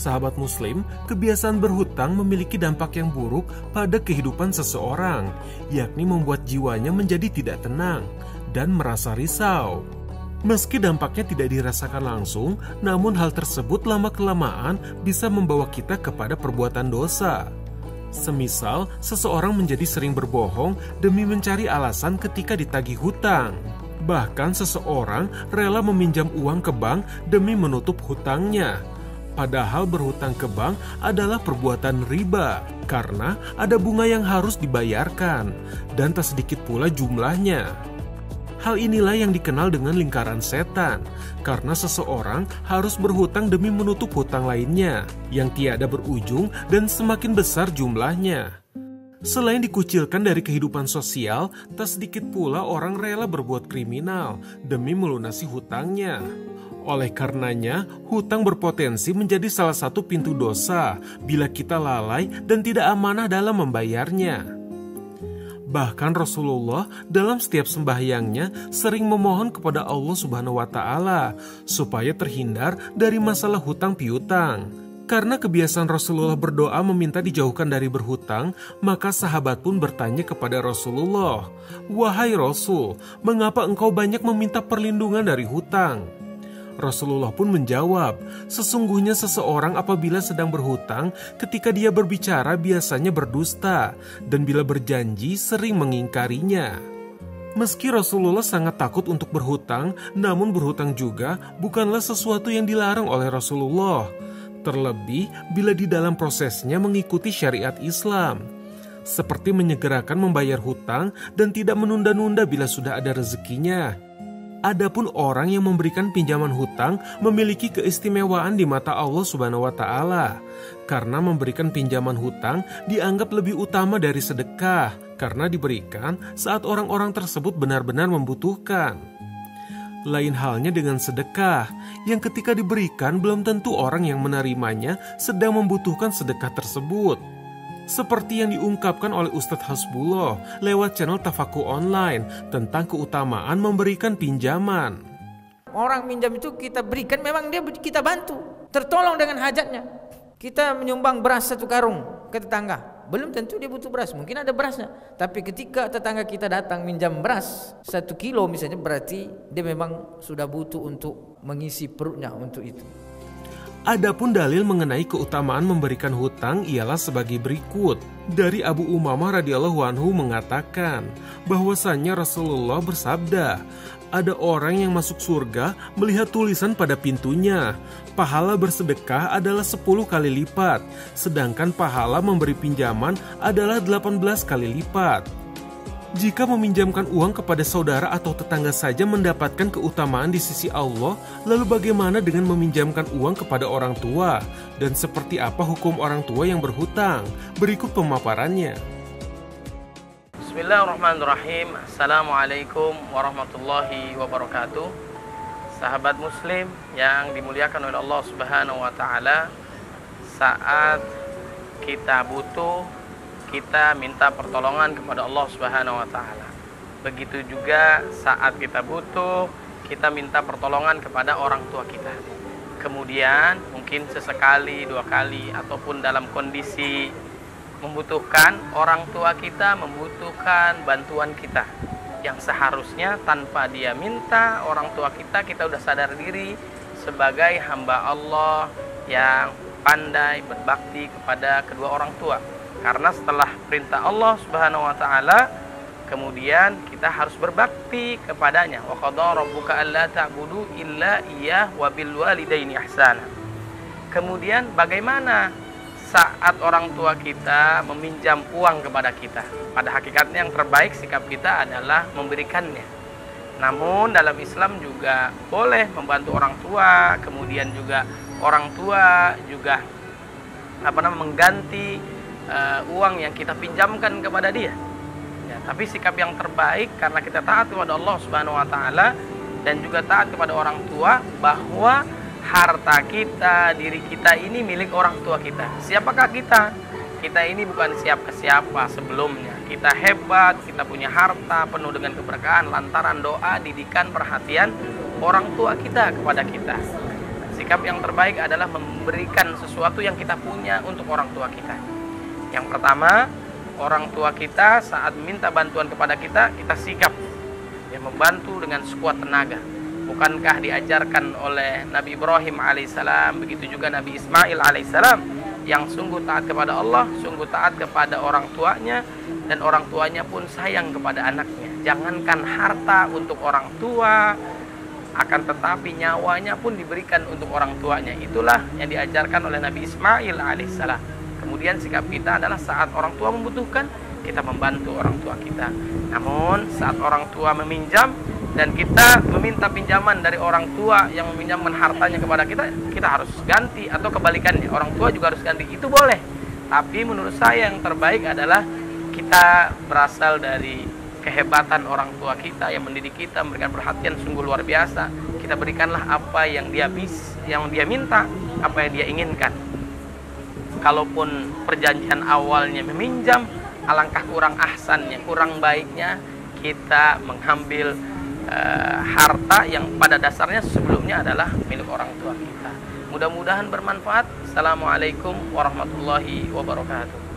Sahabat Muslim, kebiasaan berhutang memiliki dampak yang buruk pada kehidupan seseorang, yakni membuat jiwanya menjadi tidak tenang dan merasa risau. Meski dampaknya tidak dirasakan langsung, namun hal tersebut lama-kelamaan bisa membawa kita kepada perbuatan dosa. Semisal, seseorang menjadi sering berbohong demi mencari alasan ketika ditagih hutang. Bahkan seseorang rela meminjam uang ke bank demi menutup hutangnya. Padahal berhutang ke bank adalah perbuatan riba karena ada bunga yang harus dibayarkan dan tak sedikit pula jumlahnya. Hal inilah yang dikenal dengan lingkaran setan karena seseorang harus berhutang demi menutup hutang lainnya yang tiada berujung dan semakin besar jumlahnya. Selain dikucilkan dari kehidupan sosial, tak sedikit pula orang rela berbuat kriminal demi melunasi hutangnya. Oleh karenanya, hutang berpotensi menjadi salah satu pintu dosa bila kita lalai dan tidak amanah dalam membayarnya. Bahkan Rasulullah dalam setiap sembahyangnya sering memohon kepada Allah Subhanahu wa Ta'ala supaya terhindar dari masalah hutang piutang. Karena kebiasaan Rasulullah berdoa meminta dijauhkan dari berhutang, maka sahabat pun bertanya kepada Rasulullah, "Wahai Rasul, mengapa engkau banyak meminta perlindungan dari hutang?" Rasulullah pun menjawab, sesungguhnya seseorang apabila sedang berhutang, ketika dia berbicara biasanya berdusta, dan bila berjanji sering mengingkarinya. Meski Rasulullah sangat takut untuk berhutang, namun berhutang juga bukanlah sesuatu yang dilarang oleh Rasulullah. Terlebih bila di dalam prosesnya mengikuti syariat Islam, seperti menyegerakan membayar hutang dan tidak menunda-nunda bila sudah ada rezekinya. Adapun orang yang memberikan pinjaman hutang memiliki keistimewaan di mata Allah Subhanahu wa Ta'ala, karena memberikan pinjaman hutang dianggap lebih utama dari sedekah, karena diberikan saat orang-orang tersebut benar-benar membutuhkan. Lain halnya dengan sedekah, yang ketika diberikan belum tentu orang yang menerimanya sedang membutuhkan sedekah tersebut. Seperti yang diungkapkan oleh Ustadz Hasbullah lewat channel Tafaku Online tentang keutamaan memberikan pinjaman. Orang pinjam itu kita berikan, memang dia kita bantu, tertolong dengan hajatnya. Kita menyumbang beras 1 karung ke tetangga, belum tentu dia butuh beras, mungkin ada berasnya. Tapi ketika tetangga kita datang minjam beras 1 kilo misalnya, berarti dia memang sudah butuh untuk mengisi perutnya untuk itu. Adapun dalil mengenai keutamaan memberikan hutang ialah sebagai berikut. Dari Abu Umamah radhiyallahu anhu mengatakan bahwasannya Rasulullah bersabda, ada orang yang masuk surga melihat tulisan pada pintunya, pahala bersedekah adalah 10 kali lipat, sedangkan pahala memberi pinjaman adalah 18 kali lipat. Jika meminjamkan uang kepada saudara atau tetangga saja mendapatkan keutamaan di sisi Allah, lalu bagaimana dengan meminjamkan uang kepada orang tua? Dan seperti apa hukum orang tua yang berhutang? Berikut pemaparannya. Bismillahirrahmanirrahim. Assalamualaikum warahmatullahi wabarakatuh. Sahabat Muslim yang dimuliakan oleh Allah Subhanahu wa Ta'ala, saat kita butuh, kita minta pertolongan kepada Allah Subhanahu wa Ta'ala. Begitu juga saat kita butuh, kita minta pertolongan kepada orang tua kita. Kemudian mungkin sesekali, 2 kali, ataupun dalam kondisi membutuhkan, orang tua kita membutuhkan bantuan kita, yang seharusnya tanpa dia minta, orang tua kita udah sadar diri sebagai hamba Allah yang pandai berbakti kepada kedua orang tua. Karena setelah perintah Allah Subhanahu wa Ta'ala, kemudian kita harus berbakti kepadanya. Wa qadha rabbuka alla ta'budu illa iyyah wa bil walidaini ihsana. Kemudian bagaimana saat orang tua kita meminjam uang kepada kita? Pada hakikatnya yang terbaik sikap kita adalah memberikannya. Namun dalam Islam juga boleh membantu orang tua, kemudian juga orang tua juga mengganti uang yang kita pinjamkan kepada dia. Ya, tapi sikap yang terbaik karena kita taat kepada Allah Subhanahu wa Ta'ala dan juga taat kepada orang tua, bahwa harta kita, diri kita ini milik orang tua kita. Siapakah kita? Kita ini bukan siapa-siapa sebelumnya. Kita hebat, kita punya harta penuh dengan keberkahan lantaran doa, didikan, perhatian orang tua kita kepada kita. sikap yang terbaik adalah memberikan sesuatu yang kita punya untuk orang tua kita. Yang pertama, orang tua kita saat minta bantuan kepada kita, kita sikap ya, membantu dengan sekuat tenaga. Bukankah diajarkan oleh Nabi Ibrahim alaihissalam, begitu juga Nabi Ismail alaihissalam, yang sungguh taat kepada Allah, sungguh taat kepada orang tuanya, dan orang tuanya pun sayang kepada anaknya. Jangankan harta untuk orang tua, akan tetapi nyawanya pun diberikan untuk orang tuanya. Itulah yang diajarkan oleh Nabi Ismail alaihissalam. Kemudian sikap kita adalah saat orang tua membutuhkan, kita membantu orang tua kita. Namun saat orang tua meminjam dan kita meminta pinjaman dari orang tua yang meminjamkan hartanya kepada kita, kita harus ganti, atau kebalikannya, orang tua juga harus ganti. Itu boleh. Tapi menurut saya yang terbaik adalah kita berasal dari kehebatan orang tua kita yang mendidik kita, memberikan perhatian sungguh luar biasa. Kita berikanlah apa yang dia minta, apa yang dia inginkan. Kalaupun perjanjian awalnya meminjam, alangkah kurang ahsannya, kurang baiknya kita mengambil harta yang pada dasarnya sebelumnya adalah milik orang tua kita. Mudah-mudahan bermanfaat. Assalamualaikum warahmatullahi wabarakatuh.